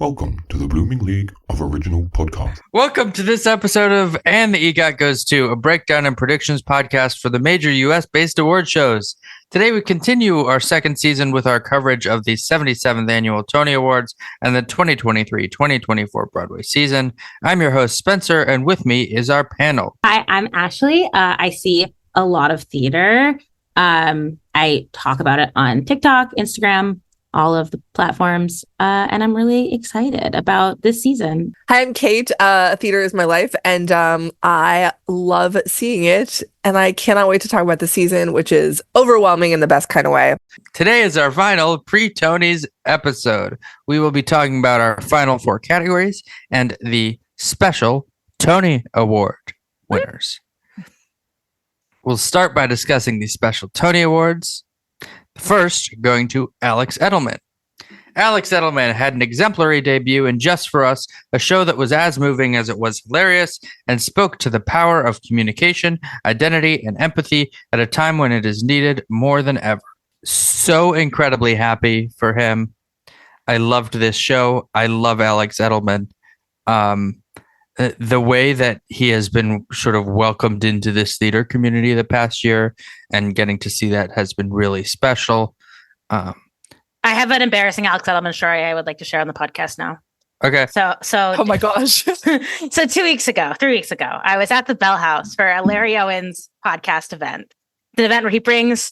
Welcome to the Blooming League of Original Podcasts. Welcome to this episode of And the EGOT Goes To, a breakdown and predictions podcast for the major US-based award shows. Today we continue our second season with our coverage of the 77th Annual Tony Awards and the 2023-2024 Broadway season. I'm your host, Spencer, and with me is our panel. Hi, I'm Ashley. I see a lot of theater. I talk about it on TikTok, Instagram, all of the platforms, and I'm really excited about this season. Hi, I'm Kate. Theater is my life, and I love seeing it, and I cannot wait to talk about the season, which is overwhelming in the best kind of way. Today is our final pre-Tonys episode. We will be talking about our final four categories and the special Tony Award winners. We'll start by discussing the special Tony Awards. First, going to Alex Edelman. Alex Edelman had an exemplary debut in Just For Us, a show that was as moving as it was hilarious and spoke to the power of communication, identity, and empathy at a time when it is needed more than ever. So incredibly happy for him. I loved this show. I love Alex Edelman. The way that he has been sort of welcomed into this theater community the past year and getting to see that has been really special. I have an embarrassing Alex Edelman story I would like to share on the podcast now. Okay. So Oh my gosh. so 3 weeks ago, I was at the Bell House for a Larry Owens podcast event. The event where he brings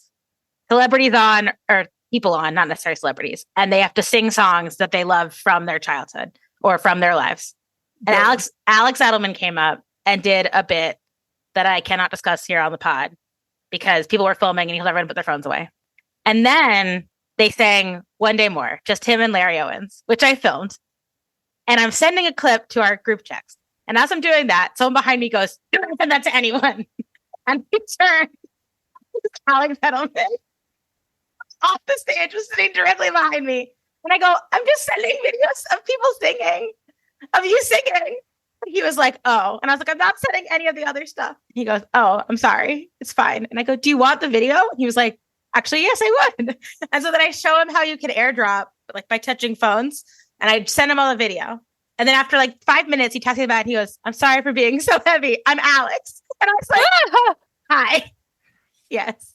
celebrities on, or people on, not necessarily celebrities, and they have to sing songs that they love from their childhood or from their lives. And Alex Edelman came up and did a bit that I cannot discuss here on the pod because people were filming and he told everyone to put their phones away. And then they sang One Day More, just him and Larry Owens, which I filmed. And I'm sending a clip to our group checks. And as I'm doing that, someone behind me goes, "Don't send that to anyone." And he turned. Alex Edelman off the stage was sitting directly behind me. And I go, "I'm just sending videos of people singing. Of you singing." He was like, "Oh." And I was like, "I'm not sending any of the other stuff." He goes, "Oh, I'm sorry. It's fine." And I go, "Do you want the video?" He was like, "Actually, yes, I would." And so then I show him how you can airdrop, like by touching phones. And I send him all the video. And then after like 5 minutes, he talks about it. He goes, "I'm sorry for being so heavy. I'm Alex." And I was like, "Hi." Yes.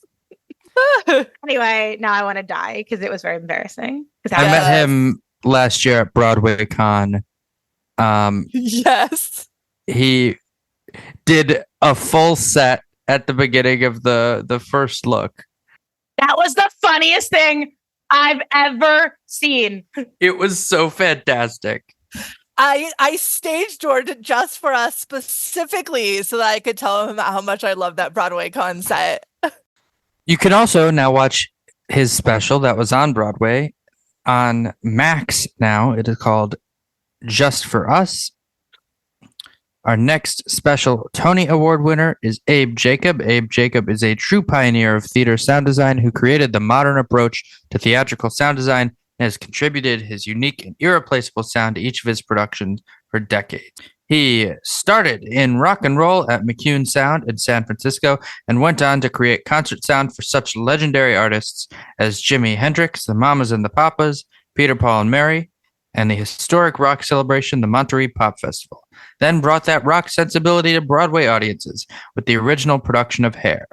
Anyway, now I want to die because it was very embarrassing. I met him last year at Broadway Con. Yes. He did a full set at the beginning of the first look. That was the funniest thing I've ever seen. It was so fantastic. I stage doored Just For Us specifically so that I could tell him how much I love that Broadway con set. You can also now watch his special that was on Broadway on Max now. It is called Just For Us. Our next special Tony Award winner is Abe Jacob. Abe Jacob is a true pioneer of theater sound design who created the modern approach to theatrical sound design and has contributed his unique and irreplaceable sound to each of his productions for decades. He started in rock and roll at McCune Sound in San Francisco and went on to create concert sound for such legendary artists as Jimi Hendrix, the Mamas and the Papas, Peter, Paul, and Mary, and the historic rock celebration, the Monterey Pop Festival. Then brought that rock sensibility to Broadway audiences with the original production of Hair.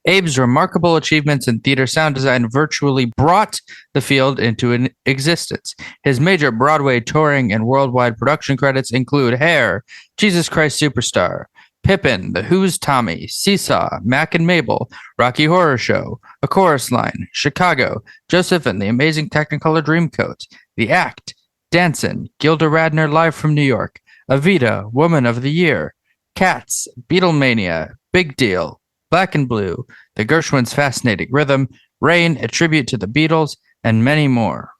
Abe's remarkable achievements in theater sound design virtually brought the field into an existence. His major Broadway touring and worldwide production credits include Hair, Jesus Christ Superstar, Pippin, The Who's Tommy, Seesaw, Mac and Mabel, Rocky Horror Show, A Chorus Line, Chicago, Joseph and the Amazing Technicolor Dreamcoat, The Act, Danson, Gilda Radner Live from New York, Evita, Woman of the Year, Cats, Beatlemania, Big Deal, Black and Blue, The Gershwins' Fascinating Rhythm, Rain, A Tribute to the Beatles, and many more.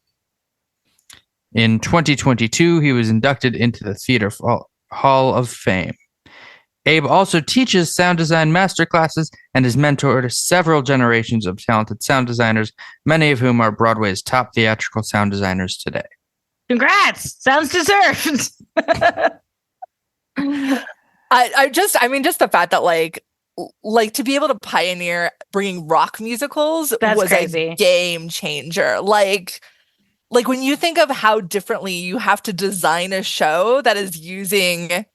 In 2022, he was inducted into the Theater Hall of Fame. Abe also teaches sound design masterclasses and has mentored several generations of talented sound designers, many of whom are Broadway's top theatrical sound designers today. Congrats! Sounds deserved. Just the fact that like to be able to pioneer bringing rock musicals That's was crazy. a game changer. Like like when you think of how differently you have to design a show that is using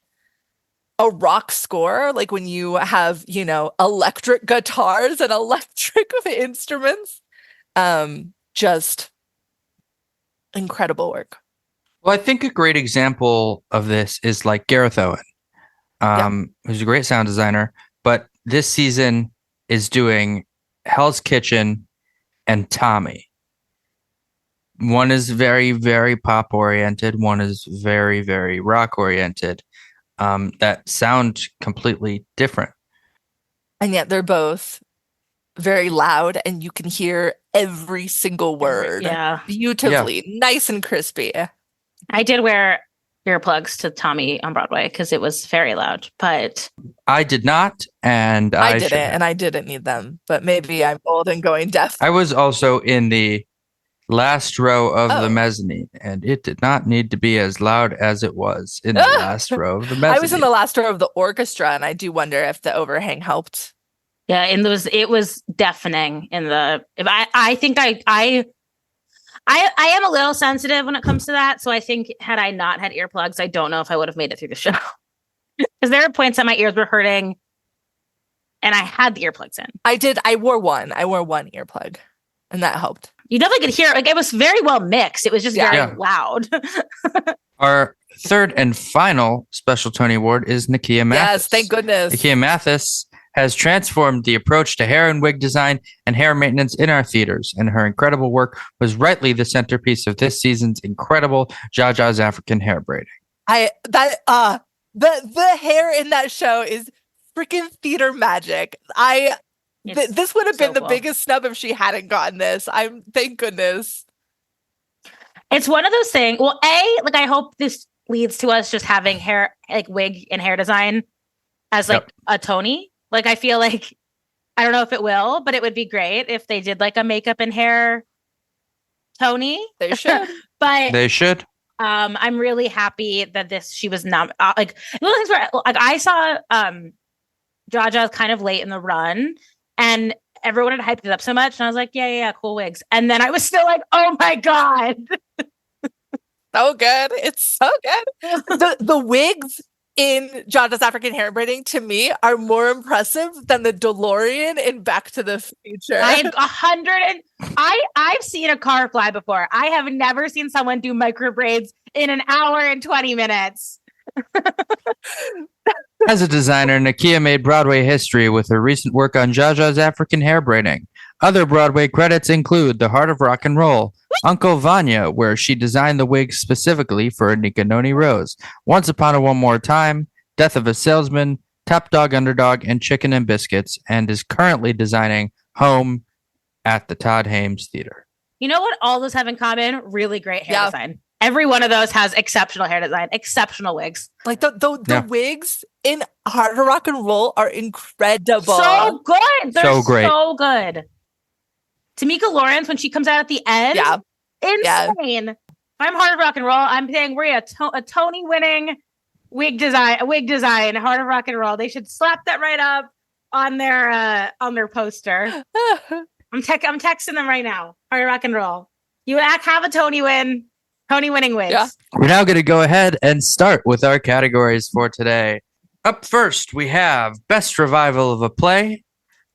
a rock score, like when you have, electric guitars and electric instruments, just incredible work. Well, I think a great example of this is like Gareth Owen, who's a great sound designer, but this season is doing Hell's Kitchen and Tommy. One is very, very pop oriented. One is very, very rock oriented. That sound completely different. And yet they're both very loud and you can hear every single word beautifully, nice and crispy. I did wear earplugs to Tommy on Broadway because it was very loud, but I did not, and I didn't, and I didn't need them, but maybe I'm old and going deaf. I was also in the last row of the mezzanine, and it did not need to be as loud as it was in the last row of the mezzanine. I was in the last row of the orchestra, and I do wonder if the overhang helped. Yeah, and it was deafening in the. I think I am a little sensitive when it comes to that, so I think had I not had earplugs, I don't know if I would have made it through the show. Because there are points that my ears were hurting, and I had the earplugs in. I did. I wore one earplug, and that helped. You definitely could hear, like, it was very well mixed. It was just very loud. Our third and final special Tony Award is Nakia Mathis. Yes, thank goodness. Nakia Mathis has transformed the approach to hair and wig design and hair maintenance in our theaters, and her incredible work was rightly the centerpiece of this season's incredible Jaja's African hair braiding. The hair in that show is freaking theater magic. This would have been the biggest snub if she hadn't gotten this. Thank goodness. It's one of those things. Well, I hope this leads to us just having hair, like wig and hair design as like a Tony. Like, I feel like, I don't know if it will, but it would be great if they did like a makeup and hair Tony. They should. But they should. I'm really happy that she was not like little things where like I saw Jaja kind of late in the run and everyone had hyped it up so much and I was like, yeah, cool wigs. And then I was still like, oh my God. So good. It's so good. The wigs in Jaja's African hair braiding to me are more impressive than the DeLorean in Back to the Future. I've seen a car fly before. I have never seen someone do micro braids in an hour and 20 minutes. As a designer, Nakia made Broadway history with her recent work on Jaja's African hair braiding. Other Broadway credits include The Heart of Rock and Roll, Uncle Vanya, where she designed the wig specifically for Anika Noni Rose, Once Upon a One More Time, Death of a Salesman, Top Dog Underdog, and Chicken and Biscuits, and is currently designing Home at the Todd Hames Theater. You know what all those have in common? Really great hair design. Every one of those has exceptional hair design, exceptional wigs. Like the wigs in Heart of Rock and Roll are incredible. So good. They're so great. So good. Tamika Lawrence, when she comes out at the end, insane. If I'm Heart of Rock and Roll, I'm saying we're a Tony winning wig design, Heart of Rock and Roll. They should slap that right up on their poster. I'm texting them right now. Heart of Rock and Roll. You have a Tony winning wigs. Yeah. We're now going to go ahead and start with our categories for today. Up first, we have Best Revival of a Play.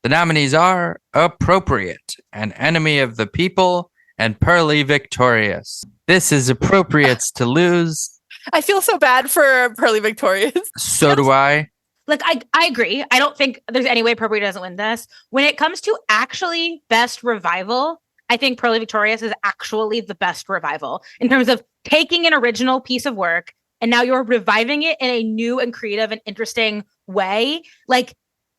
The nominees are Appropriate, An Enemy of the People, and Pearly Victorious. This is Appropriate's to lose. I feel so bad for Pearly Victorious. So do I. Like, I agree. I don't think there's any way Appropriate doesn't win this. When it comes to actually Best Revival, I think Pearly Victorious is actually the best revival in terms of taking an original piece of work and now you're reviving it in a new and creative and interesting way. Like,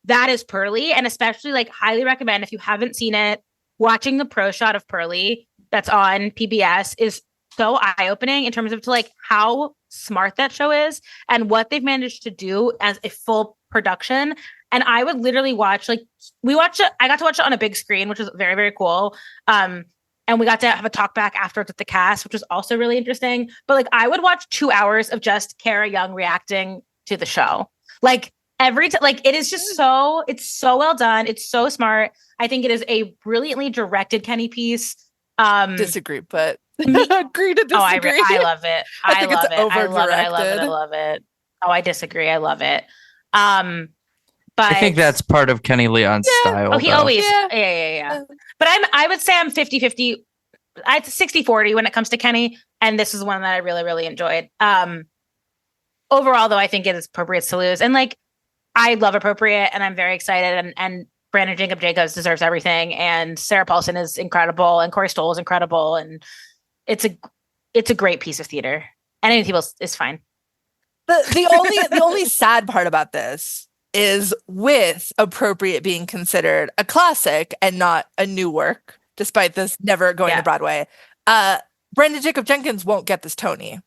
that is Pearly. And especially, like, highly recommend if you haven't seen it, watching the pro shot of Pearly that's on PBS is so eye-opening in terms of like how smart that show is and what they've managed to do as a full production. And I would literally watch, like, I got to watch it on a big screen, which was very, very cool. And we got to have a talk back afterwards with the cast, which was also really interesting. But like, I would watch 2 hours of just Kara Young reacting to the show. Like, every time, like, it is just it's so well done. It's so smart. I think it is a brilliantly directed Kenny piece. Disagree, but Agree to Oh, disagree. I love it. I I think love it's it. I love it. I love it. I over-directed. love it. Oh, I disagree. I love it. I think But that's part of Kenny Leon's Yeah. style. oh, he though. always Yeah. yeah. But I would say I'm 50-50. It's 60-40 when it comes to Kenny, and this is one that I really, really enjoyed. Overall, though, I think it is appropriate to lose. And like, I love appropriate, and I'm very excited. And Brandon Jacob Jacobs deserves everything, and Sarah Paulson is incredible, and Corey Stoll is incredible, and it's a great piece of theater. And anything else is fine. The only sad part about this is with appropriate being considered a classic and not a new work, despite this never going to Broadway. Brandon Jacob Jenkins won't get this Tony.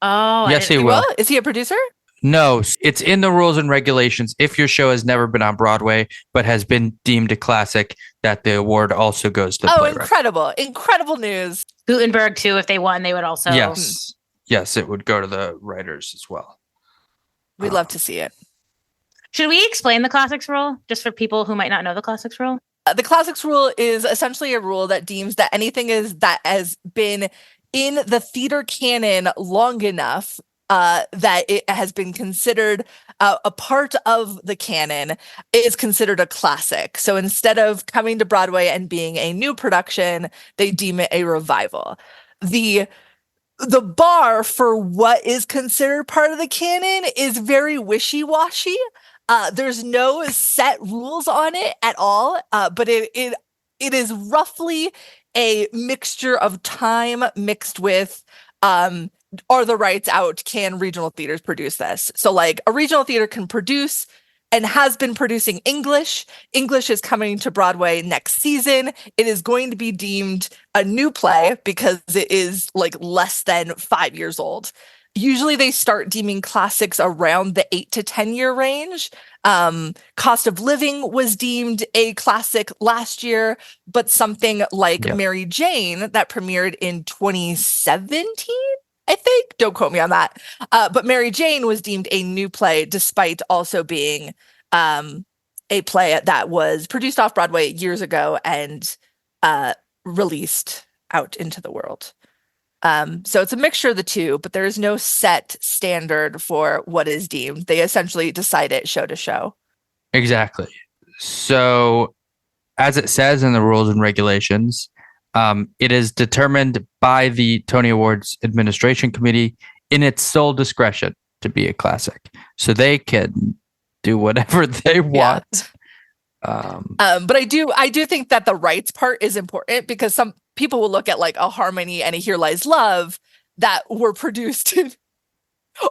Oh, yes, he will. Is he a producer? No, it's in the rules and regulations. If your show has never been on Broadway but has been deemed a classic, that the award also goes to the playwright. Incredible. Incredible news. Gutenberg, too, if they won, they would also. Yes, it would go to the writers as well. We'd love to see it. Should we explain the classics rule just for people who might not know the classics rule? The classics rule is essentially a rule that deems that anything that has been in the theater canon long enough that it has been considered a part of the canon is considered a classic. So instead of coming to Broadway and being a new production, they deem it a revival. The bar for what is considered part of the canon is very wishy-washy. There's no set rules on it at all, but it is roughly a mixture of time mixed with are the rights out? Can regional theaters produce this? So like a regional theater can produce and has been producing English. English is coming to Broadway next season. It is going to be deemed a new play because it is like less than 5 years old. Usually they start deeming classics around the 8 to 10 year range. Cost of Living was deemed a classic last year, but something like Mary Jane that premiered in 2017, I think, don't quote me on that. But Mary Jane was deemed a new play despite also being a play that was produced off Broadway years ago and released out into the world. So it's a mixture of the two, but there is no set standard for what is deemed. They essentially decide it show to show. Exactly. So as it says in the rules and regulations, it is determined by the Tony Awards Administration Committee in its sole discretion to be a classic. So they can do whatever they want. But I do think that the rights part is important because some people will look at like a Harmony and a Here Lies Love that were produced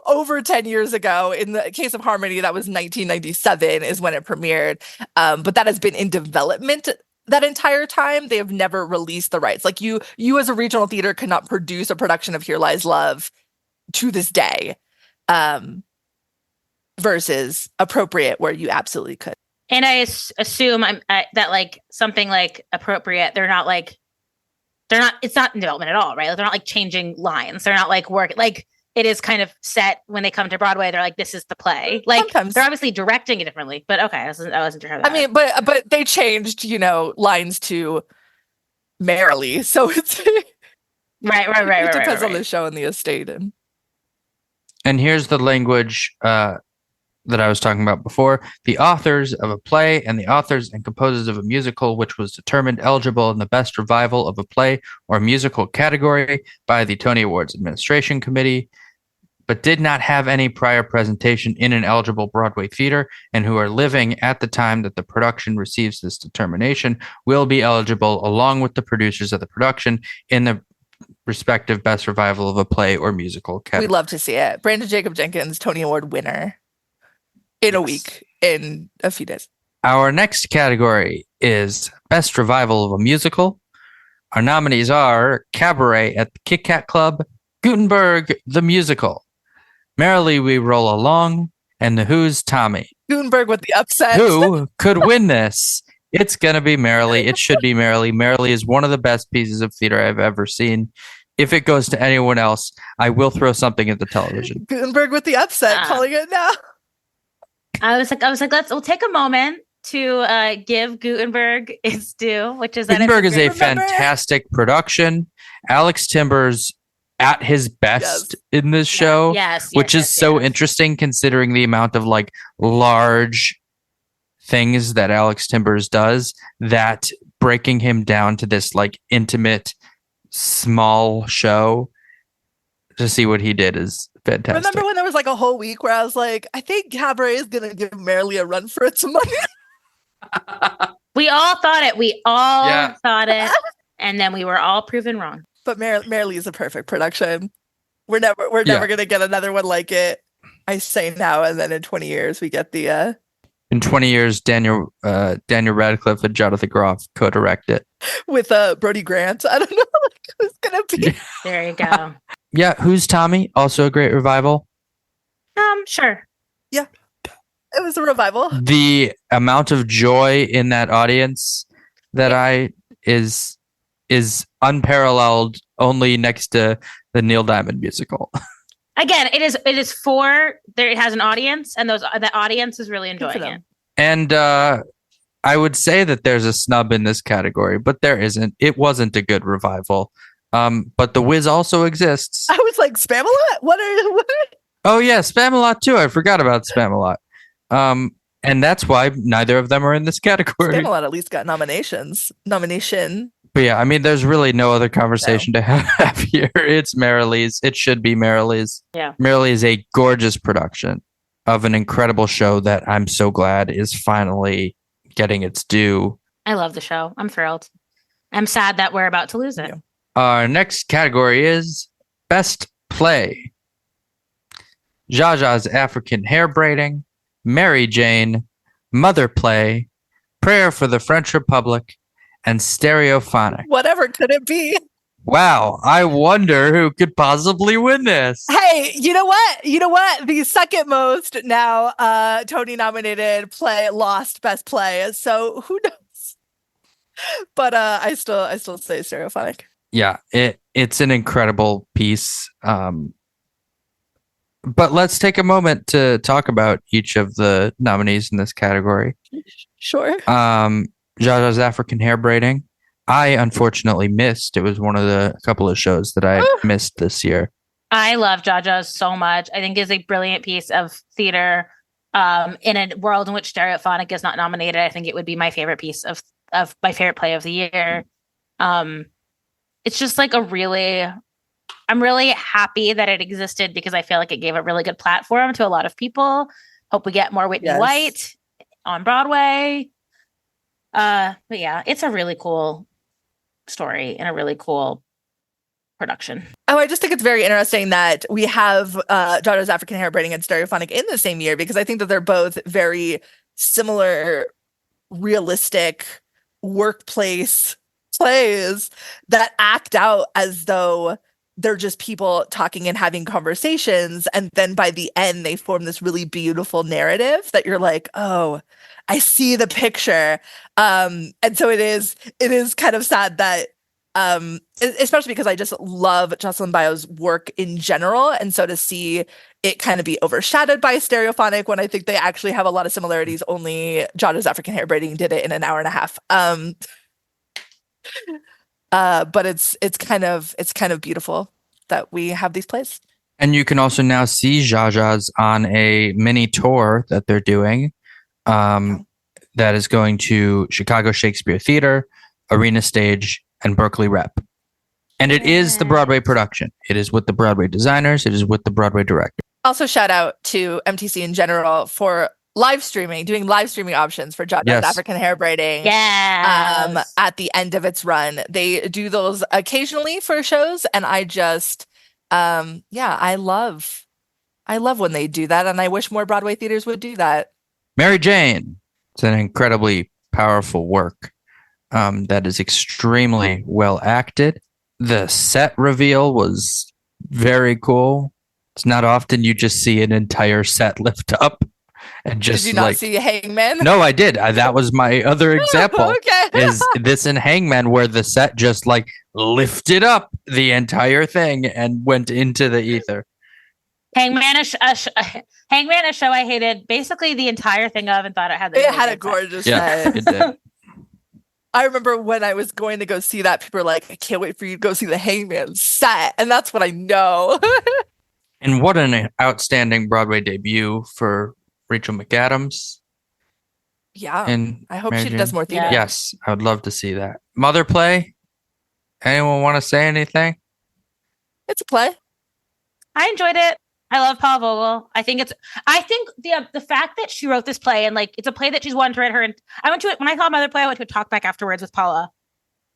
over 10 years ago. In the case of Harmony, that was 1997 is when it premiered. But that has been in development that entire time. They have never released the rights. Like you as a regional theater could not produce a production of Here Lies Love to this day, versus appropriate where you absolutely could. And I assume that like something like appropriate, it's not in development at all, right? Like, they're not like changing lines. They're not like like it is kind of set when they come to Broadway. They're like, this is the play. Like sometimes they're obviously directing it differently, but okay. I wasn't sure. I mean, but they changed, lines to merrily. So it's right. It depends on the show and the estate. And here's the language that I was talking about before. The authors of a play and the authors and composers of a musical which was determined eligible in the best revival of a play or musical category by the Tony Awards Administration Committee, but did not have any prior presentation in an eligible Broadway theater and who are living at the time that the production receives this determination will be eligible along with the producers of the production in the respective best revival of a play or musical category. We'd love to see it. Brandon Jacob Jenkins, Tony Award winner. In a week, in a few days. Our next category is Best Revival of a Musical. Our nominees are Cabaret at the Kit Kat Club, Gutenberg the Musical, Merrily We Roll Along, and The Who's Tommy. Gutenberg with the upset. Who could win this? It's going to be Merrily. It should be Merrily. Merrily is one of the best pieces of theater I've ever seen. If it goes to anyone else, I will throw something at the television. Gutenberg with the upset, calling it now. I was like, we'll take a moment to give Gutenberg its due, which is Gutenberg is a fantastic production, Alex Timbers at his best in this show, which is so interesting considering the amount of like large things that Alex Timbers does, that breaking him down to this like intimate, small show to see what he did is fantastic. Remember when there was like a whole week where I was like, I think Cabaret is going to give Marilee a run for its money. We all thought it. We all thought it. And then we were all proven wrong. But Marilee is a perfect production. We're never going to get another one like it. I say now, and then in 20 years we get the in 20 years, Daniel Radcliffe and Jonathan Groff co-direct it with Brody Grant. I don't know who's gonna be. There you go. Yeah, Who's Tommy? Also a great revival. Sure. Yeah, it was a revival. The amount of joy in that audience is unparalleled, only next to the Neil Diamond musical. Again, it is for there. It has an audience, and the audience is really enjoying it. And I would say that there's a snub in this category, but there isn't. It wasn't a good revival. But The Wiz also exists. I was like, Spamalot? What are? Oh yeah, Spamalot too. I forgot about Spamalot. And that's why neither of them are in this category. Spamalot at least got nomination. But yeah, I mean, there's really no other conversation to have here. It's Marilee's. It should be Marilee's. Yeah. Marilee is a gorgeous production of an incredible show that I'm so glad is finally getting its due. I love the show. I'm thrilled. I'm sad that we're about to lose it. Our next category is Best Play. Zsa Zsa's African Hair Braiding, Mary Jane, Mother Play, Prayer for the French Republic, and Stereophonic. Whatever could it be? Wow, I wonder who could possibly win this. Hey, you know what? The second most now Tony nominated play lost Best Play. So who knows? But I still say Stereophonic. Yeah, it's an incredible piece. But let's take a moment to talk about each of the nominees in this category. Sure. Zsa Zsa's African Hair Braiding, I unfortunately missed. It was one of the couple of shows that I missed this year. I love Zsa Zsa so much. I think it's a brilliant piece of theater. In a world in which Stereophonic is not nominated, I think it would be my favorite piece of my favorite play of the year. It's just like I'm really happy that it existed because I feel like it gave a really good platform to a lot of people. Hope we get more Whitney White on Broadway. But yeah, it's a really cool story and a really cool production. Oh, I just think it's very interesting that we have Zsa Zsa's African Hair Braiding and Stereophonic in the same year, because I think that they're both very similar, realistic workplace plays that act out as though they're just people talking and having conversations. And then by the end, they form this really beautiful narrative that you're like, oh, I see the picture. And so it is kind of sad that, especially because I just love Jocelyn Bio's work in general. And so to see it kind of be overshadowed by Stereophonic when I think they actually have a lot of similarities, only Zsa Zsa's African Hair Braiding did it in an hour and a half. But it's kind of beautiful that we have these plays. And you can also now see Zsa Zsa's on a mini tour that they're doing. That is going to Chicago Shakespeare Theater, Arena Stage, and Berkeley Rep. And it is the Broadway production. It is with the Broadway designers. It is with the Broadway director. Also, shout out to MTC in general for doing live streaming options for Zsa Zsa's African Hair Braiding. Yes. At the end of its run. They do those occasionally for shows, and I just I love when they do that, and I wish more Broadway theaters would do that. Mary Jane. It's an incredibly powerful work that is extremely well acted. The set reveal was very cool. It's not often you just see an entire set lift up. And just did you not see Hangman? No, I did. That was my other example. Okay. Is this in Hangman where the set just like lifted up the entire thing and went into the ether? Hangman, a show I hated basically the entire thing of and thought it had. It had a gorgeous set. It did. I remember when I was going to go see that, people were like, I can't wait for you to go see the Hangman set. And that's what I know. And what an outstanding Broadway debut for Rachel McAdams. Yeah. And I hope Mary she Jane. does more theater. Yes, I would love to see that. Mother play? Anyone want to say anything? It's a play. I enjoyed it. I love Paula Vogel. I think the fact that she wrote this play and like it's a play that she's wanted to write her. And I went to it when I saw Mother Play. I went to a talk back afterwards with Paula,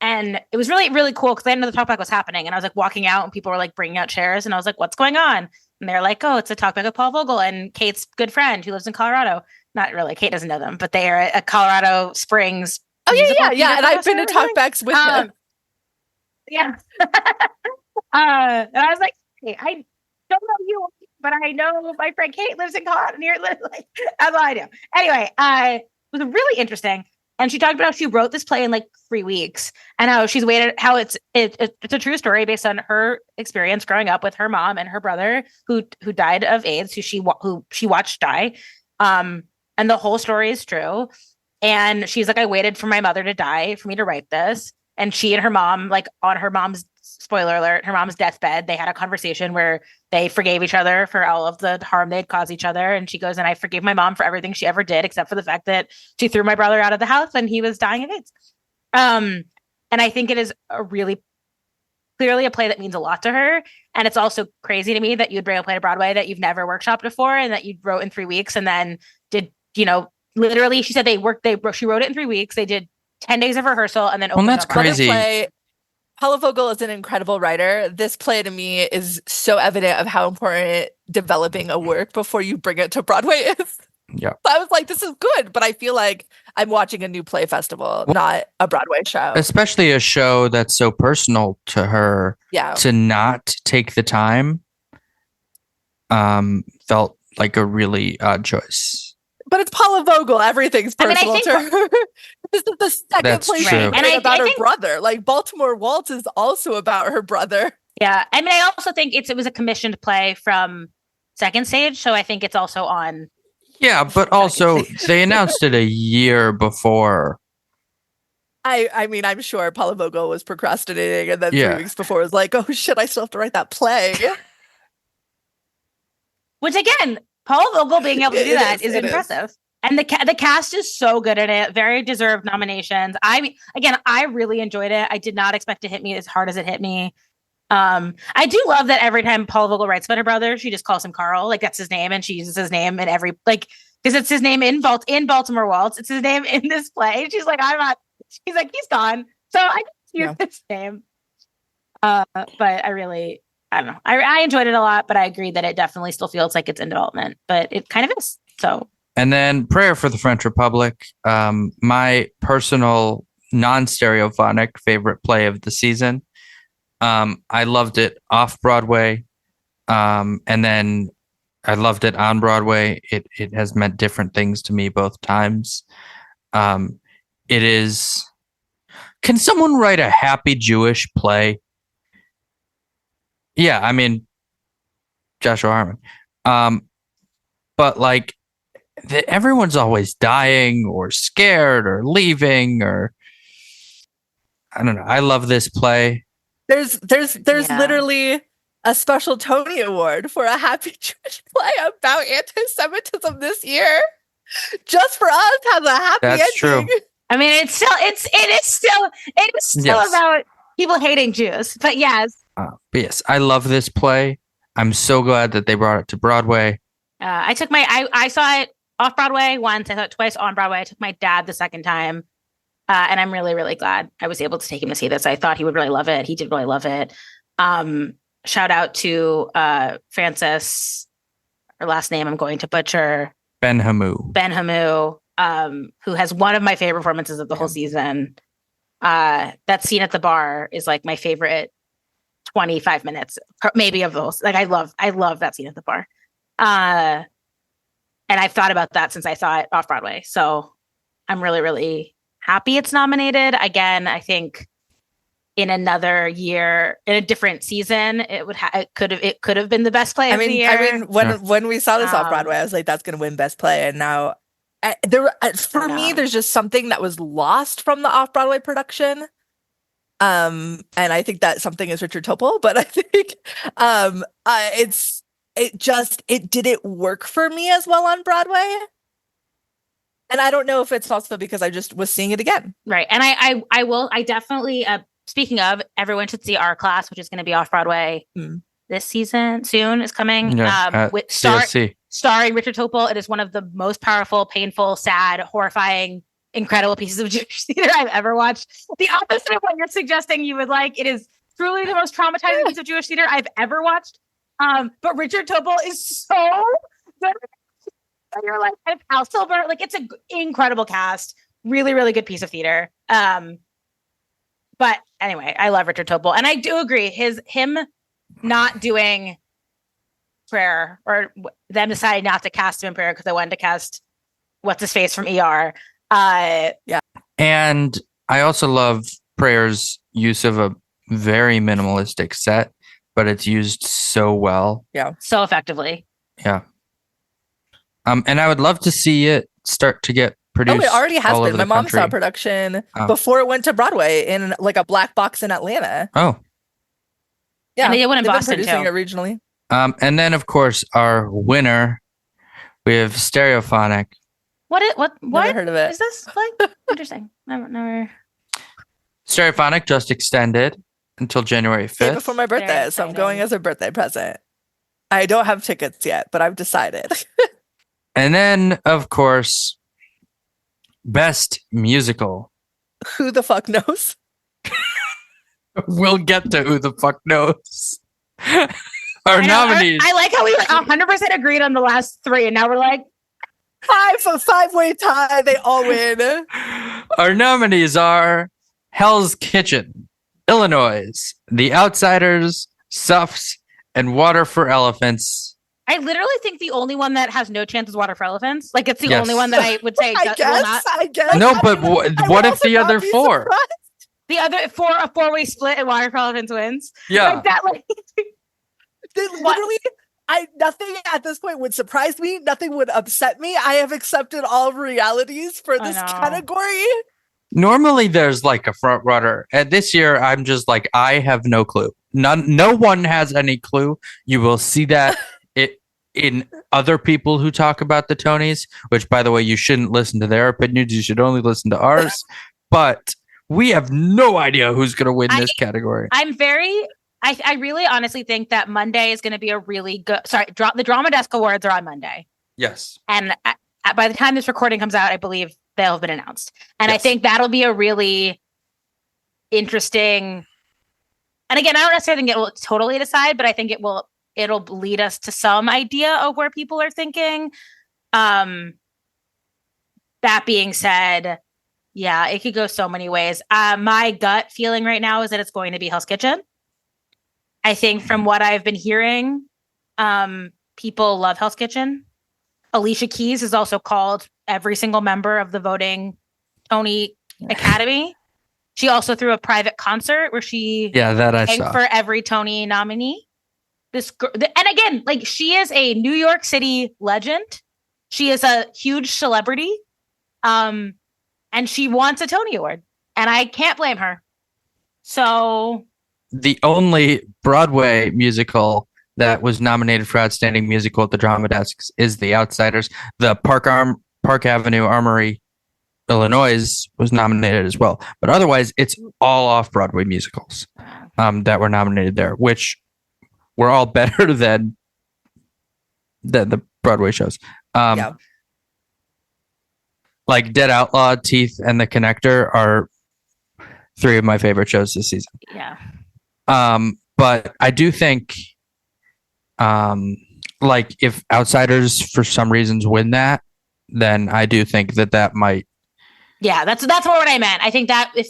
and it was really really cool because I didn't know the talk back was happening. And I was like walking out, and people were like bringing out chairs, and I was like, "What's going on?" And they're like, "Oh, it's a talk back with Paula Vogel and Kate's good friend who lives in Colorado." Not really. Kate doesn't know them, but they are at Colorado Springs. Oh yeah. And I've professor been to or something. talkbacks with him. Yeah. And I was like, hey, I don't know you, but I know my friend Kate lives in Colorado. Near, like, that's all I do. Anyway, it was really interesting. And she talked about how she wrote this play in like 3 weeks and how she's waited, how it's a true story based on her experience growing up with her mom and her brother who died of AIDS, who she watched die. And the whole story is true. And she's like, I waited for my mother to die for me to write this. And she and her mom, like on her mom's, spoiler alert, her mom's deathbed, they had a conversation where they forgave each other for all of the harm they'd caused each other. And she goes, and I forgave my mom for everything she ever did, except for the fact that she threw my brother out of the house when he was dying of AIDS. And I think it is a really clearly a play that means a lot to her. And it's also crazy to me that you'd bring a play to Broadway that you've never workshopped before and that you wrote in 3 weeks and then did, literally, she said she wrote it in 3 weeks. They did 10 days of rehearsal and then opened that's up. crazy. Play, Paula Vogel is an incredible writer. This play to me is so evident of how important developing a work before you bring it to Broadway is. Yeah. I was like, this is good, but I feel like I'm watching a new play festival, not a Broadway show. Especially a show that's so personal to her. Yeah. To not take the time felt like a really odd choice. But it's Paula Vogel. Everything's I mean, personal to her. This is the second That's play true. right. And about I her think- brother. Like Baltimore Waltz is also about her brother. Yeah. I mean, I also think it was a commissioned play from Second Stage. So I think it's also on. Yeah, but also they announced it a year before. I mean, I'm sure Paula Vogel was procrastinating and then Yeah. 3 weeks before was like, oh shit, I still have to write that play. Which again, Paula Vogel being able to do It that is, is it impressive. And the cast is so good in it. Very deserved nominations. I mean, again, I really enjoyed it. I did not expect it to hit me as hard as it hit me. I do love that every time Paula Vogel writes about her brother, she just calls him Carl. Like that's his name, and she uses his name in every because it's his name in Baltimore Waltz. It's his name in this play. She's like, I'm not. She's like, he's gone. So I just use his name. But I don't know. I enjoyed it a lot, but I agree that it definitely still feels like it's in development. But it kind of is. So. And then Prayer for the French Republic, my personal non-stereophonic favorite play of the season. I loved it off Broadway, and then I loved it on Broadway. It has meant different things to me both times. It is. Can someone write a happy Jewish play? Yeah, I mean, Joshua Harmon. But like, everyone's always dying or scared or leaving or I don't know. I love this play. There's literally a special Tony Award for a happy Jewish play about anti-Semitism this year. Just for us has a happy That's ending. true. I mean, it is still Yes. about people hating Jews. But yes. But yes, I love this play. I'm so glad that they brought it to Broadway. I saw it off Broadway once. I saw it twice on Broadway. I took my dad the second time. And I'm really, really glad I was able to take him to see this. I thought he would really love it. He did really love it. Shout out to Frances, her last name I'm going to butcher. Ben Hamu, who has one of my favorite performances of the whole season. That scene at the bar is like my favorite 25 minutes, maybe of those. Like I love that scene at the bar. And I've thought about that since I saw it off Broadway. So I'm really, really happy it's nominated. Again, I think in another year, in a different season, it could have been the best play of the year. When we saw this off Broadway, I was like, that's going to win best play. And now For I me, know. there's just something that was lost from the off-Broadway production. And I think that something is Richard Topol, but I think it didn't work for me as well on Broadway. And I don't know if it's also because I just was seeing it again. Right. And I definitely, speaking of, everyone should see our class, which is going to be off Broadway this season soon is coming. With CSC. starring Richard Topol. It is one of the most powerful, painful, sad, horrifying, incredible pieces of Jewish theater I've ever watched. The opposite of what you're suggesting you would like. It is truly the most traumatizing piece of Jewish theater I've ever watched. But Richard Topol is so good. You're like, and Al Silver, like it's an incredible cast, really, really good piece of theater. But anyway, I love Richard Topol, and I do agree him not doing Prayer or them deciding not to cast him in Prayer because they wanted to cast what's his face from ER. And I also love Prayer's use of a very minimalistic set, but it's used so well. So effectively. Yeah. And I would love to see it start to get produced. Oh, it already has all been. over My the mom country. saw production Oh. before it went to Broadway in like a black box in Atlanta. Oh. Yeah, And they did one in they've been Boston, producing too. it regionally. And then of course our winner, we have Stereophonic. What Never heard of it. is this like? Interesting. Never. Stereophonic just extended until January Day 5th. before my birthday, Very so I'm exciting. going as a birthday present. I don't have tickets yet, but I've decided. And then of course, Best Musical. Who the fuck knows? We'll get to who the fuck knows. Our I know, nominees. I like how we were 100% agreed on the last three, and now we're like, Five-way tie. They all win. Our nominees are Hell's Kitchen, Illinois, The Outsiders, Suffs, and Water for Elephants. I literally think the only one that has no chance is Water for Elephants. Like it's the Yes. only one that I would say will not. I guess. No, but I would what if also the not other be four? surprised. The other a four-way split and Water for Elephants wins. Yeah. Like that. Like Literally, nothing at this point would surprise me. Nothing would upset me. I have accepted all realities for I this know. category. Normally there's like a front runner. And this year I'm just like, I have no clue. No one has any clue. You will see that in other people who talk about the Tonys, which by the way, you shouldn't listen to their opinions. You should only listen to ours. But we have no idea who's going to win this category. I'm very. I really honestly think that Monday is going to be a really good. Sorry, the Drama Desk Awards are on Monday, Yes. and by the time this recording comes out, I believe they'll have been announced. And I Yes. think that'll be a really interesting. And again, I don't necessarily think it will totally decide, but I think it'll lead us to some idea of where people are thinking. That being said, yeah, it could go so many ways. My gut feeling right now is that it's going to be Hell's Kitchen. I think from what I've been hearing, people love Hell's Kitchen. Alicia Keys has also called every single member of the voting Tony Academy. She also threw a private concert where she that I sang saw. for every Tony nominee. And again, like she is a New York City legend. She is a huge celebrity. And she wants a Tony Award. And I can't blame her. So The only Broadway musical that was nominated for Outstanding Musical at the Drama Desks is The Outsiders. The Park Avenue Armory, Illinois was nominated as well. But otherwise, it's all off-Broadway musicals that were nominated there, which were all better than the Broadway shows. Like Dead Outlaw, Teeth, and The Connector are three of my favorite shows this season. yeah. But I do think, like if Outsiders for some reasons win that, then I do think that might. Yeah, that's more what I meant. I think that if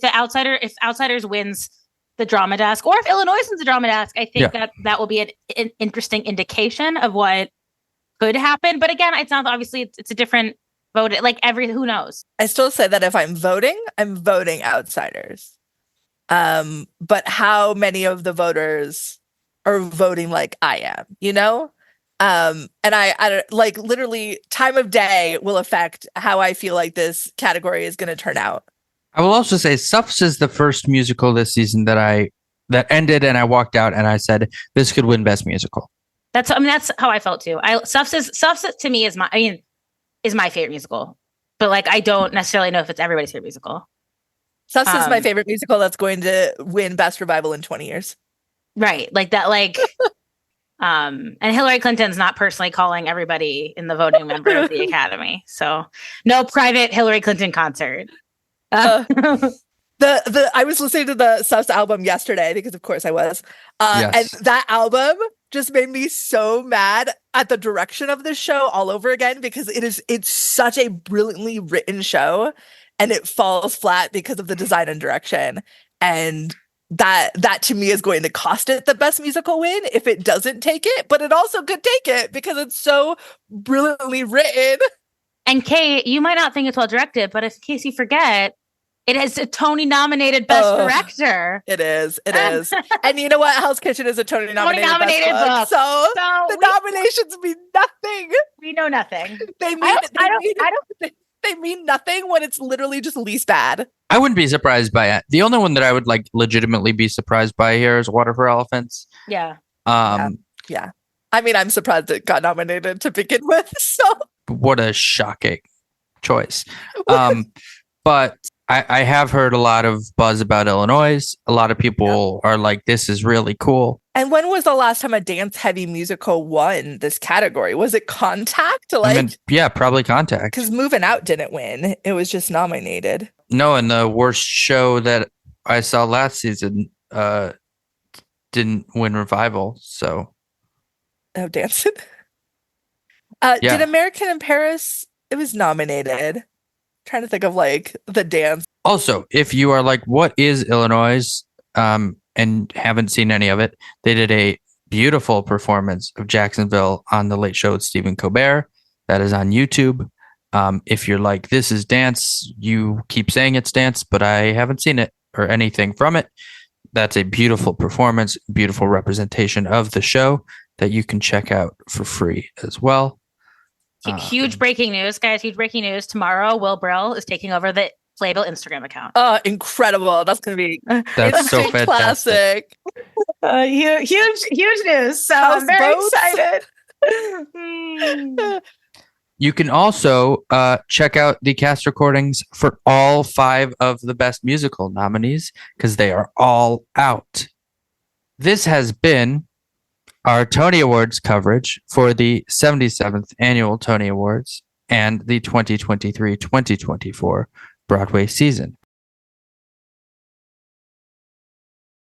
Outsiders wins the Drama Desk, or if Illinois wins the Drama Desk, I think that will be an interesting indication of what could happen. But again, it's not obviously it's a different vote. Like who knows? I still say that if I'm voting Outsiders. But how many of the voters are voting like I am, you know? And I don't, like literally time of day will affect how I feel like this category is going to turn out. I will also say Suffs is the first musical this season that ended and I walked out and I said this could win Best Musical. That's how I felt too. Suffs to me is my favorite musical, but like I don't necessarily know if it's everybody's favorite musical. Suffs is my favorite musical that's going to win Best Revival in 20 years. Right, like that, like. And Hillary Clinton's not personally calling everybody in the voting member of the Academy, so no private Hillary Clinton concert. I was listening to the Suffs album yesterday because, of course, I was. Yes. And that album just made me so mad at the direction of this show all over again because it's such a brilliantly written show, and it falls flat because of the design and direction. And that to me is going to cost it the Best Musical win if it doesn't take it, but it also could take it because it's so brilliantly written. And Kate, you might not think it's well directed, but in case you forget, it is a Tony-nominated Best Director. It is. And you know what? Hell's Kitchen is a Tony-nominated book. So the nominations mean nothing. We know nothing. They mean nothing when it's literally just least bad. I wouldn't be surprised by it. The only one that I would like legitimately be surprised by here is Water for Elephants. Yeah. Yeah. I mean, I'm surprised it got nominated to begin with. So what a shocking choice. But I have heard a lot of buzz about Illinois. A lot of people are like, this is really cool. And when was the last time a dance-heavy musical won this category? Was it Contact? Probably Contact. Because Moving Out didn't win. It was just nominated. No, and the worst show that I saw last season didn't win Revival. So, Dancing. Did American in Paris? It was nominated. Trying to think of like the dance. Also, if you are like, what is Illinois? And haven't seen any of it, they did a beautiful performance of Jacksonville on The Late Show with Stephen Colbert. That is on YouTube. If you're like, this is dance, you keep saying it's dance, but I haven't seen it or anything from it. That's a beautiful performance, beautiful representation of the show that you can check out for free as well. Huge breaking news, guys. Huge breaking news. Tomorrow, Will Brill is taking over the Playbill Instagram account. Oh, incredible. That's going to be that's so fantastic. Huge news. So I'm very excited. You can also check out the cast recordings for all 5 of the Best Musical nominees because they are all out. This has been our Tony Awards coverage for the 77th Annual Tony Awards and the 2023-2024 Broadway season.